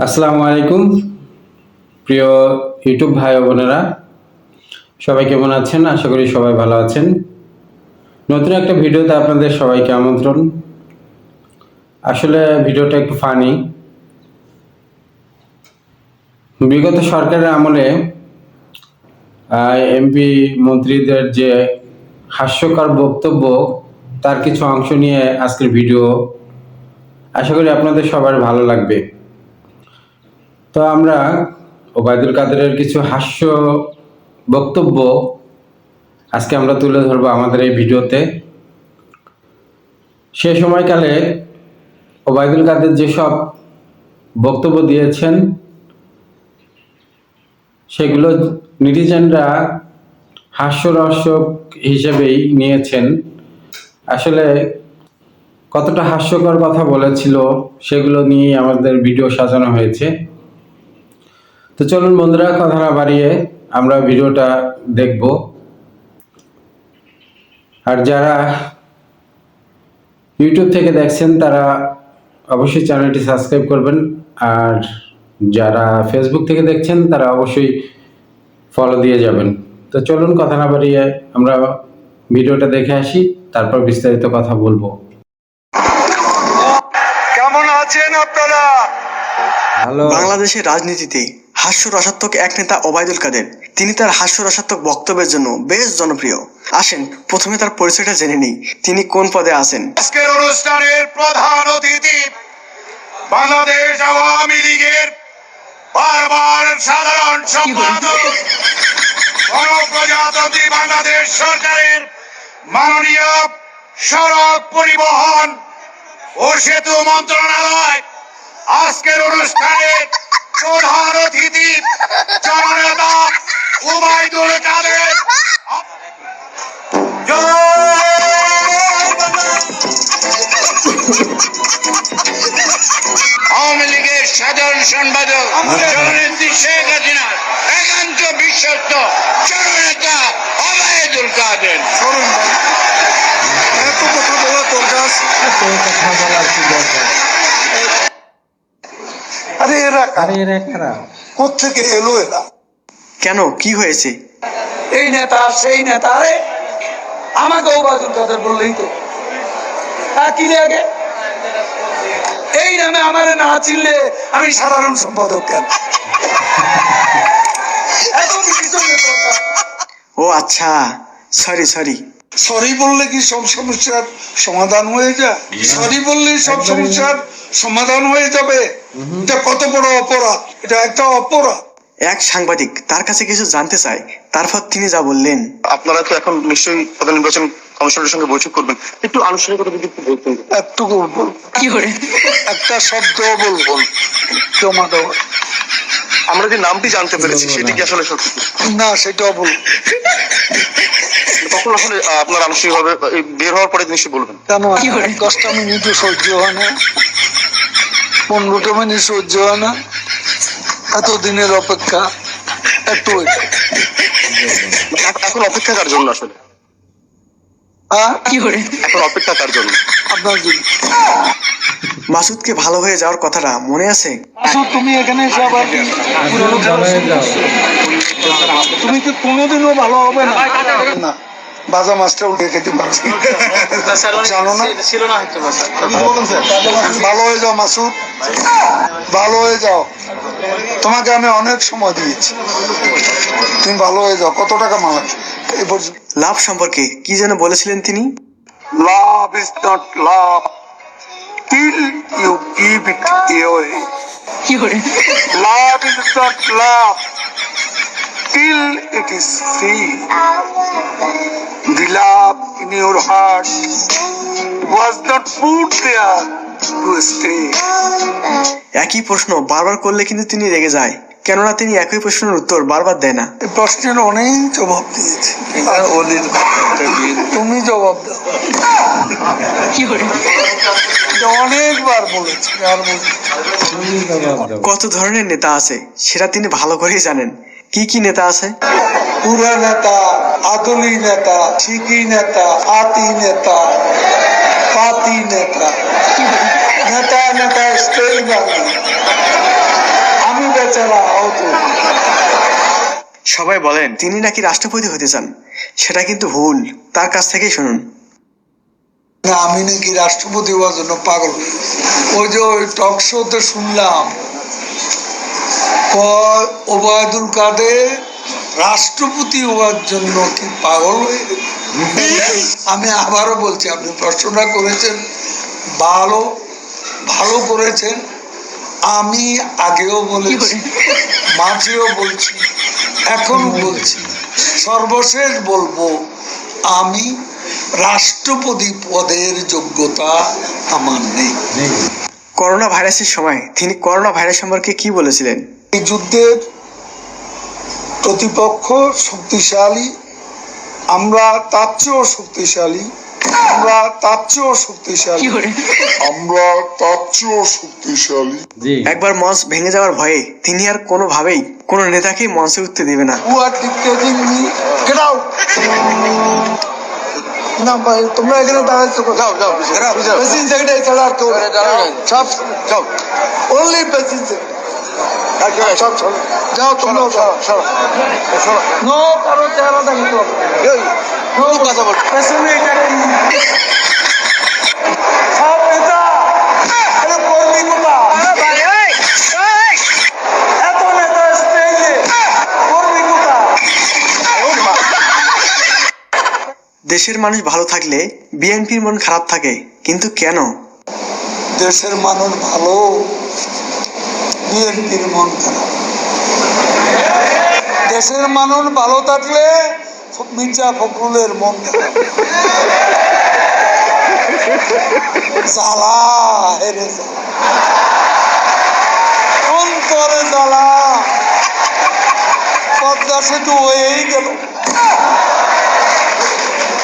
আসসালামু আলাইকুম প্রিয় ইউটিউব ভাই ও বোনেরা, সবাই কেমন আছেন? আশা করি সবাই ভালো আছেন। নতুন একটা ভিডিওতে আপনাদের সবাইকে আমন্ত্রণ। আসলে ভিডিওটা একটু ফানি। বিগত সরকারের আমলে এমপি মন্ত্রীদের যে হাস্যকর বক্তব্য, তার কিছু অংশ নিয়ে আজকের ভিডিও। আশা করি আপনাদের সবার ভালো লাগবে। তো আমরা ওবায়দুল কাদেরের কিছু হাস্য বক্তব্য আজকে আমরা তুলে ধরবো আমাদের এই ভিডিওতে। সে সময়কালে ওবায়দুল কাদের যেসব বক্তব্য দিয়েছেন সেগুলো নেটিজেনরা হাস্যরসক হিসেবেই নিয়েছেন। আসলে কতটা হাস্যকর কথা বলেছিল সেগুলো নিয়ে আমাদের ভিডিও সাজানো হয়েছে। তো চলুন বন্ধুরা, কথা না বাড়িয়ে আমরা ভিডিওটা দেখব। আর যারা ইউটিউব থেকে দেখছেন তারা অবশ্যই চ্যানেলটি সাবস্ক্রাইব করবেন, আর যারা ফেসবুক থেকে দেখছেন তারা অবশ্যই ফলো দিয়ে যাবেন। তো চলুন কথা না বাড়িয়ে আমরা ভিডিওটা দেখে আসি, তারপর বিস্তারিত কথা বলবো। কেমন আছেন আপনারা? হ্যালো। বাংলাদেশের রাজনীতিতে হাস্যরসাত্মক এক নেতা ওবায়দুল কাদের। তিনি তার হাস্যরসাত্মক বক্তব্যের জন্য বেশ জনপ্রিয়। আসেন প্রথমে তার পরিচয়টা জেনে নেই, তিনি কোন পদে আছেন। আজকের অনুষ্ঠানের প্রধান অতিথি বাংলাদেশ আওয়ামী লীগের বারবার সাধারণ সম্পাদক গণপ্রজাতন্ত্রী বাংলাদেশ সরকারের মাননীয় সড়ক পরিবহন ও সেতু মন্ত্রণালয় আজকের অনুষ্ঠানের প্রধান অতিথি জননেতা ওবায়দুল কাদের। আওয়ামী লীগের সাধারণ সম্পাদক জননেত্রী শেখ হাসিনার একান্ত বিশ্বস্ত জননেতা ওবায়দুল কাদের। কোথেকে এলো এরা? কেন, কি হয়েছে? এই নেতা সেই নেতা, আরে আমাকে ওবায়দুল কাদের বললেই তো কি লাগে? এই নামে আমার না চিনলে আমি সাধারণ সম্পাদক কেন? ও আচ্ছা, সরি। সরি বললে কি সব সমস্যার সমাধান হয়ে যায়? সরি বললেই সব সমস্যার সমাধান হয়ে যাবে? এটা কত বড় অপরাধ! এটা একটা অপরাধ। এক সাংবাদিক তার কাছে কিছু জানতে চায়, তারপর তিনি যা বললেন। আপনারা তো এখন নিশ্চয়ই প্রধান নির্বাচন কমিশনের সঙ্গে বৈঠক করবেন, একটু আনুষ্ঠানিকতা যদি একটু বলতেন। একটুকু বলবো, কি করে? একটা শব্দ বলবো, জমা দেওয়া। আমরা যে নামটি জানতে পেরেছি সেটি কি আসলে সত্যি? না, সেটাও বলবো। তখন আসলে আপনার আনুষ্ঠানিকভাবে বের হওয়ার পরে নিশ্চয়ই বলবেন। কেন 10টা মিনিট সহ্য হয় না? 15টা মিনিট সহ্য হয় না? এতদিনের অপেক্ষা একটু এখন অপেক্ষা কার জন্য আসলে? এখন অপেক্ষা কার জন্য? আপনার জন্য। মাসুদকে ভালো হয়ে যাওয়ার কথাটা মনে আছে? তুমি এখানে এসে আবার তুমি কি কোনোদিনও ভালো হবে না? না, বাজা মাছটা উঠে খেতে পারো, জানো না? ভালো হয়ে যাও মাসুদ, ভালো হয়ে যাও। তোমাকে আমি অনেক সময় দিয়েছি, তুমি ভালো হয়ে যাও। কত টাকা মালা? এই পর্যন্ত। লাভ সম্পর্কে কি যেন বলেছিলেন তিনি? Love is not love till you give it away. Love is not love till it is free. The love in your heart was not put there to stay. একই প্রশ্ন বারবার করলে কিন্তু তিনি রেগে যায়, কেননা তিনি একই প্রশ্নের উত্তর বারবার দেয় না। এই প্রশ্নের অনেক জবাব দিয়েছি, তুমি জবাব দাও। অনেকবার বলেছি, আর বলছি। কত ধরনের নেতা আছে সেটা তিনি ভালো করেই জানেন। কি কি নেতা আছে? পুরা নেতা, আদলি নেতা, ঠিকি নেতা, আতি নেতা, পাতি নেতা, নেতা নেতা স্টাইল বাংলা। बेचारा आउट हो সবাই বলেন তিনি নাকি রাষ্ট্রপতি হতে চান, সেটা কিন্তু ভুল। তার কাছ থেকেই শুনুন। না, আমি নাকি রাষ্ট্রপতি হওয়ার জন্য পাগল। ওই যে ওই টক শোতে শুনলাম কয় ওবায়দুল কাদের রাষ্ট্রপতি হওয়ার জন্য কি পাগল হয়ে গেল? আমি আবারও বলছি, আপনি প্রশ্নটা করেছেন, ভালো ভালো করেছেন। আমি আগেও বলেছি, মাঝেও বলছি, এখনো বলছি, সর্বশেষ বলবো, আমি রাষ্ট্রপতি পদের যোগ্যতা আমার নেই। করোনা ভাইরাসের সময় তিনি করোনা ভাইরাস সম্পর্কে কি বলেছিলেন? এই যুদ্ধের প্রতিপক্ষ শক্তিশালী, আমরা তার চেয়েও শক্তিশালী, আমরা তার চেয়েও শক্তিশালী, আমরা তার চেয়েও শক্তিশালী। জি, একবার মঞ্চ ভেঙে যাওয়ার ভয়ে তিনি আর কোনোভাবেই কোনো নেতাকেই মঞ্চে উঠতে দেবে না। Who are dictating me? Get out! না ভাই, তোমরা এখানে দাঁড়াচ্ছ যাও যাও প্রেসিডেন্ট সেক্রেটারি ছাড়া আর কেউ সব যাও, অনলি প্রেসিডেন্ট সেক্রেটারি সব চলো, যাও তোমরা নো কারো চেহারা দেখো নো কথা বল প্রেসিডেন্ট সব নেতা আরে কর্মী গুলা এত নেতা স্টেজে কর্মী গুলা। দেশের মানুষ ভালো থাকলে বিএনপির মন খারাপ থাকে, কিন্তু কেন? দেশের মানুষ ভালো, বিএনপির মন খারাপ। দেশের মানুষ ভালো থাকলে মির্জা ফখরুলের মন খারাপ। জ্বালা হেরে জ্বালা, অন্তরে জ্বালা। পদ্মা সেতু হয়েই গেল,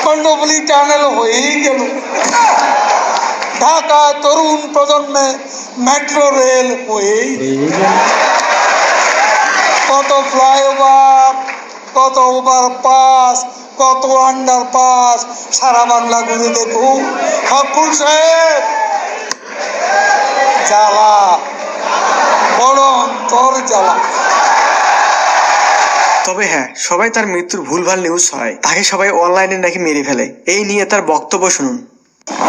কর্ণফুলী টানেল হয়েই গেল, ঢাকা তরুণ প্রজন্মে মেট্রো রেল হয়েই কত ফ্লাইওভার, কত ওভারপাস, কত আন্ডারপাস, সারা বাংলা ঘুরে দেখুন। ফখরুল সাহেব জ্বালা, বড় অন্তর জ্বালা। তবে হ্যাঁ, সবাই তার মৃত্যুর ভুলভাল নিউজ হয়, তাকে সবাই অনলাইনে নাকি মেরে ফেলে। এই নিয়ে তার বক্তব্য শুনুন।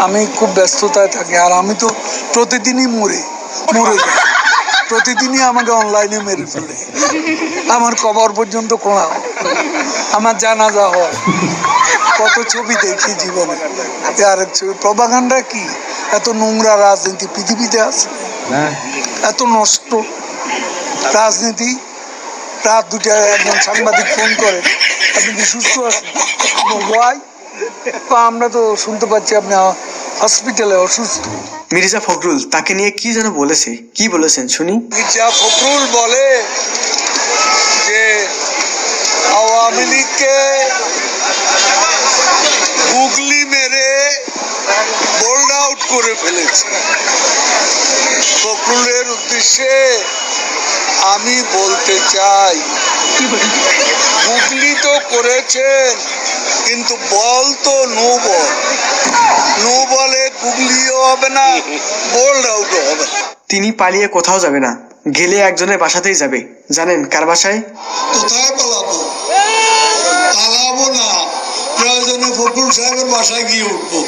আমি খুব ব্যস্ততায় থাকি, আর আমি তো প্রতিদিনই মরে যাই, প্রতিদিনই আমাকে অনলাইনে মেরে ফেলে। আমার কবর পর্যন্ত খোঁড়া হয়, আমার জানাজা হয়, কত ছবি দেখি জীবনে। আরেক ছবি প্রপাগান্ডা কি? এত নোংরা রাজনীতি পৃথিবীতে আছে? এত নষ্ট রাজনীতি। রাত 2টায় একজন সাংবাদিক ফোন করে, আপনি কি সুস্থ আছেন? ওয়াই? আমরা তো শুনতে পাচ্ছি আপনি হসপিটালে অসুস্থ। মির্জা ফখরুল তাকে নিয়ে কি যেন বলেছে, কি বলেছেন শুনি। মির্জা ফখরুল বলে যে আওয়ামী লীগকে গুগলি মেরে বোল্ড আউট করে ফেলেছে। ফখরুলের উদ্দেশ্যে আমি বলতে চাই, গুগলি তো করেছেন, কিন্তু বল তো নো বল, নো বলে গুগলিও হবে না, বোল্ড আউটও হবে না। তিনি পালিয়ে কোথাও যাবে না, গেলে একজনের বাসাতেই যাবে। জানেন কার বাসায়? কোথায় পালাবো? পালাবো না, প্রয়োজনে ফখরুল সাহেবের বাসায় গিয়ে উঠবো।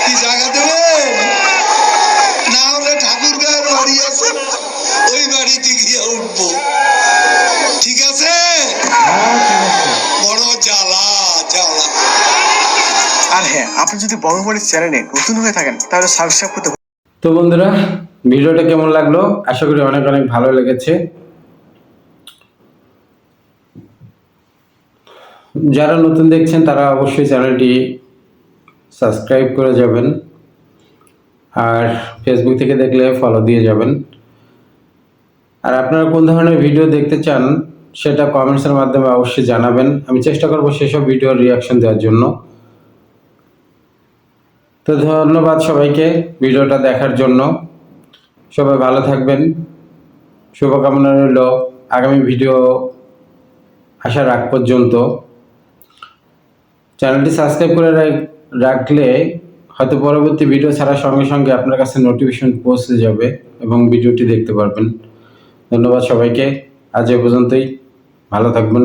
কি জায়গা দেবেন? না হলে ঠাকুর গায়ের বাড়ি আছে, ওই বাড়িতে গিয়ে উঠবো। ঠিক আছে? বড় জ্বালা জ্বালা। আর হ্যাঁ, আপনি যদি বঙ্গবাড়ির চ্যানেলে নতুন হয়ে থাকেন তাহলে সাবস্ক্রাইব করতে। তো বন্ধুরা, ভিডিওটা কেমন লাগলো? আশা করি অনেক অনেক ভালো লেগেছে। যারা নতুন দেখছেন তারা অবশ্যই চ্যানেলটি সাবস্ক্রাইব করে যাবেন, আর ফেসবুক থেকে দেখলে ফলো দিয়ে যাবেন। আর আপনারা কোন ধরনের ভিডিও দেখতে চান সেটা কমেন্টসের মাধ্যমে অবশ্যই জানাবেন, আমি চেষ্টা করব সেসব ভিডিওর রিয়াকশন দেওয়ার জন্য। তো ধন্যবাদ সবাইকে ভিডিওটা দেখার জন্য। সবাই ভালো থাকবেন, শুভকামনা রইল আগামী ভিডিও আসার আগ পর্যন্ত। চ্যানেলটি সাবস্ক্রাইব করে রাখলে হয়তো পরবর্তী ভিডিও ছাড়ার সঙ্গে সঙ্গে আপনার কাছে নোটিফিকেশন পৌঁছে যাবে এবং ভিডিওটি দেখতে পারবেন। ধন্যবাদ সবাইকে। আজ এ পর্যন্তই, ভালো থাকবেন।